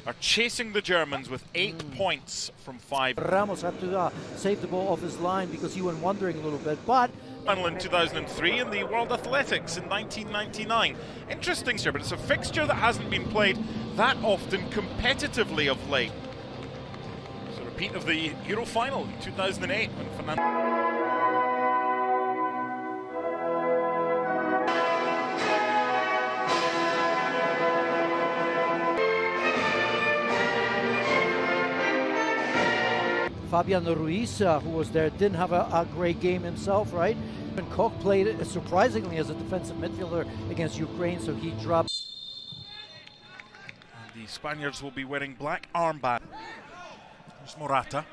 are chasing the Germans with 8 points from 5. Ramos had to save the ball off his line because he went wandering a little bit, but Final in 2003 and the World Athletics in 1999. Interesting, sir, but it's a fixture that hasn't been played that often competitively of late. It's a repeat of the Euro final in 2008 when Fernando. Fabian Ruiz, who was there, didn't have a great game himself, right? And Koch played surprisingly as a defensive midfielder against Ukraine, so he dropped. And the Spaniards will be wearing black armband. There's Morata.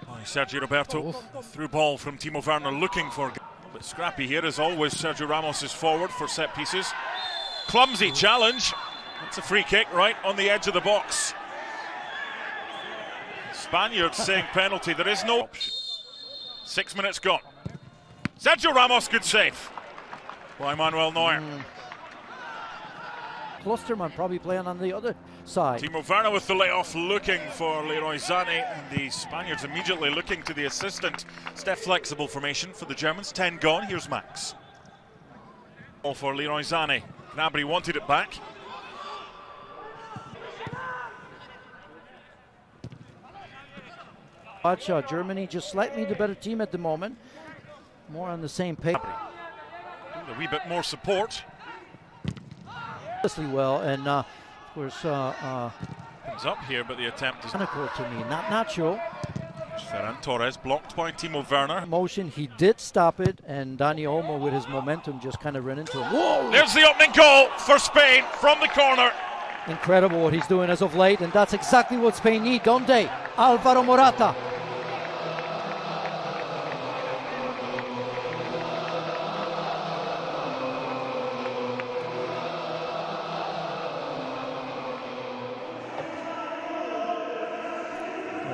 Oh, Sergio Roberto. Through ball from Timo Werner looking for. A bit scrappy here as always. Sergio Ramos is forward for set pieces. Clumsy challenge. That's a free kick right on the edge of the box. Spaniards saying penalty. There is no option. 6 minutes gone. Sergio Ramos, good save by Manuel Neuer. Klosterman probably playing on the other side. Timo Werner with the layoff looking for Leroy Sané, and the Spaniards immediately looking to the assistant. Step flexible formation for the Germans. 10 gone. Here's Max. All for Leroy Sané. Gnabry wanted it back. Watch Germany just slightly the better team at the moment. More on the same page. A wee bit more support. Well, and of course, comes up here, but the attempt is technical to me, not natural. Ferran Torres blocked by Timo Werner. Motion, he did stop it, and Dani Olmo with his momentum just kind of ran into him. Whoa! There's the opening goal for Spain from the corner. Incredible what he's doing as of late, and that's exactly what Spain need, don't they? Alvaro Morata.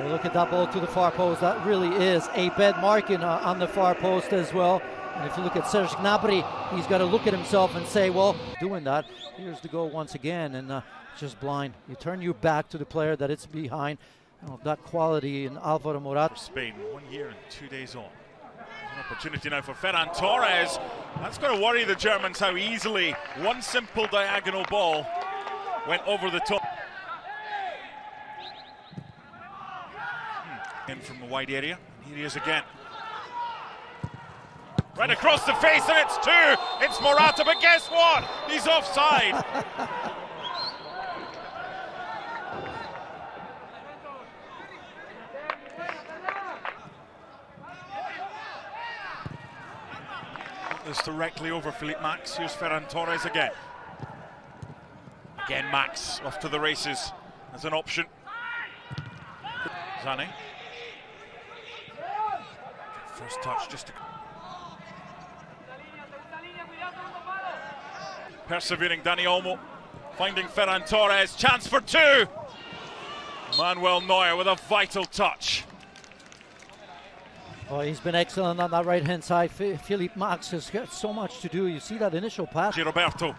Look at that ball to the far post. That really is a bad marking on the far post as well. And if you look at Serge Gnabry, he's got to look at himself and say, well, doing that. Here's the goal once again, and just blind. You turn your back to the player that it's behind. That quality in Alvaro Morata. Spain, 1 year and 2 days on. An opportunity now for Ferran Torres. That's going to worry the Germans how easily one simple diagonal ball went over the top. In from the wide area. Here he is again. Right across the face, and it's two. It's Morata, but guess what? He's offside. This directly over Philippe Max. Here's Ferran Torres again. Again, Max off to the races as an option. Sané. First touch just to... Persevering Dani Olmo, finding Ferran Torres, chance for two! Manuel Neuer with a vital touch. Oh, he's been excellent on that right-hand side. Philippe Max has got so much to do. You see that initial pass. Roberto.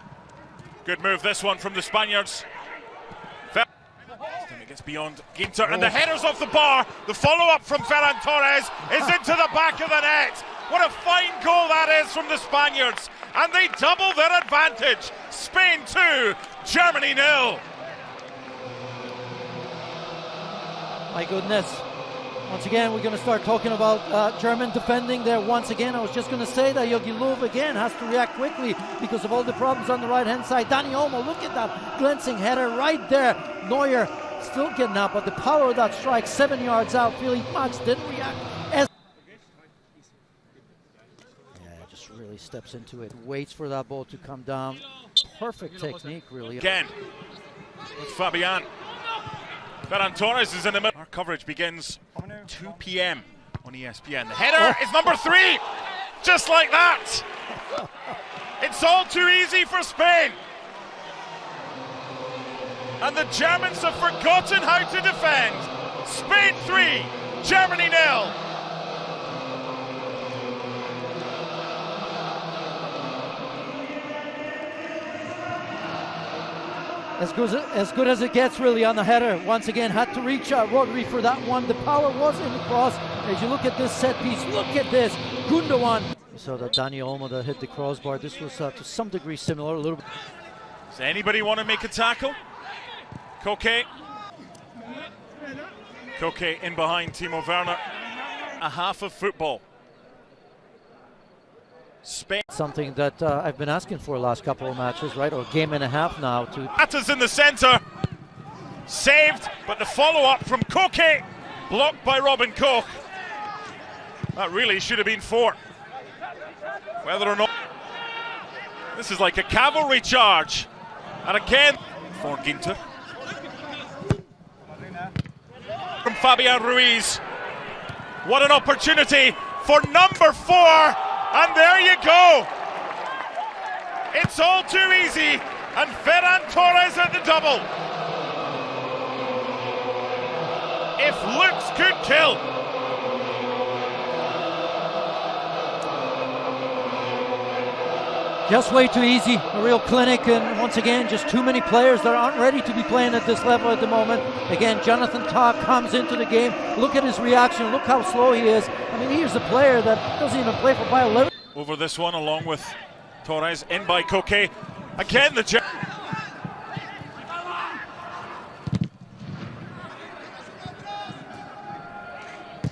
Good move, this one from the Spaniards. It gets beyond Ginter, and the header's off the bar. The follow-up from Ferran Torres is into the back of the net. What a fine goal that is from the Spaniards. And they double their advantage. Spain 2, Germany 0. My goodness. Once again, we're going to start talking about German defending there once again. I was just going to say that Jogi Löw again has to react quickly because of all the problems on the right-hand side. Dani Olmo, look at that glancing header right there. Neuer still getting up, but the power of that strike 7 yards out. Philippe Max didn't react. Just really steps into it, waits for that ball to come down. Perfect technique, really. Again, with Fabian. Ferran Torres is in the middle. Our coverage begins 2 p.m. on ESPN. The header is number 3, just like that. It's all too easy for Spain. And the Germans have forgotten how to defend. Spain 3, Germany 0. as good as it gets really on the header. Once again, had to reach Rodri for that one. The power was in the cross. As you look at this set piece, look at this. Gundogan. So that Dani Olmo that hit the crossbar. This was to some degree similar. A little bit. Does anybody want to make a tackle? Koke. Koke in behind Timo Werner. A half of football. Spaiin. Something that I've been asking for the last couple of matches, right? Or game and a half now. Atta's in the centre. Saved, but the follow-up from Koke. Blocked by Robin Koch. That really should have been 4. Whether or not. This is like a cavalry charge. And again, for Ginter. From Fabian Ruiz. What an opportunity for number 4. And there you go. It's all too easy. And Ferran Torres at the double. If looks could kill. Just way too easy, a real clinic, and once again, just too many players that aren't ready to be playing at this level at the moment. Again, Jonathan Tah comes into the game. Look at his reaction, look how slow he is. I mean, here's a player that doesn't even play for Bayer Leverkusen. Over this one, along with Torres, in by Koke. Again, the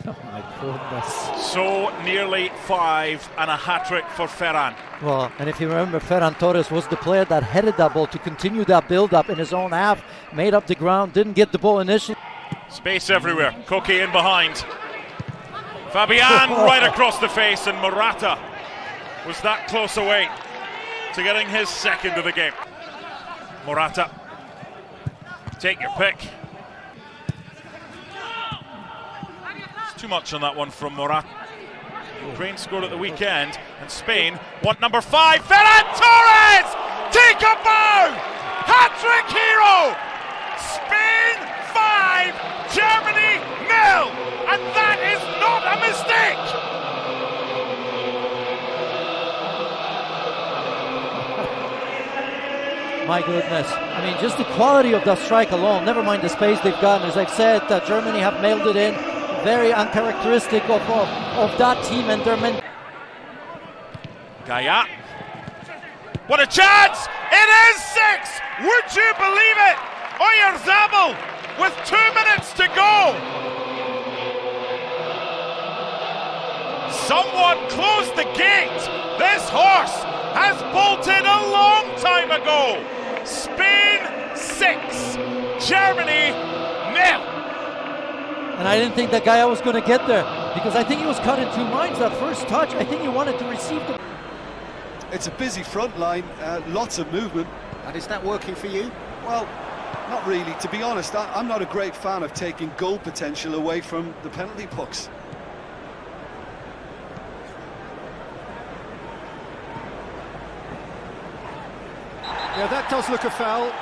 Oh my goodness. So nearly 5 and a hat-trick for Ferran. Well, and if you remember, Ferran Torres was the player that headed that ball to continue that build-up in his own half, made up the ground, didn't get the ball initially. Space everywhere. Koke in behind. Fabian right across the face, and Morata was that close away to getting his second of the game. Morata, take your pick. Too much on that one from Morata. Ukraine scored at the weekend, and Spain want number 5. Ferran Torres! Take a bow! Hat-trick hero! Spain 5, Germany 0! And that is not a mistake! My goodness. I mean, just the quality of that strike alone, never mind the space they've gotten. As I've said, Germany have mailed it in. Very uncharacteristic of that team and their men. Gaia. What a chance! It is 6! Would you believe it? Oyarzabal with 2 minutes to go. Someone closed the gate. This horse has bolted a long time ago. Spain 6, Germany 0. And I didn't think that guy was going to get there, because I think he was caught in 2 minds that first touch. I think he wanted to receive the... It's a busy front line, lots of movement. And is that working for you? Well, not really. To be honest, I'm not a great fan of taking goal potential away from the penalty pucks. Yeah, that does look a foul.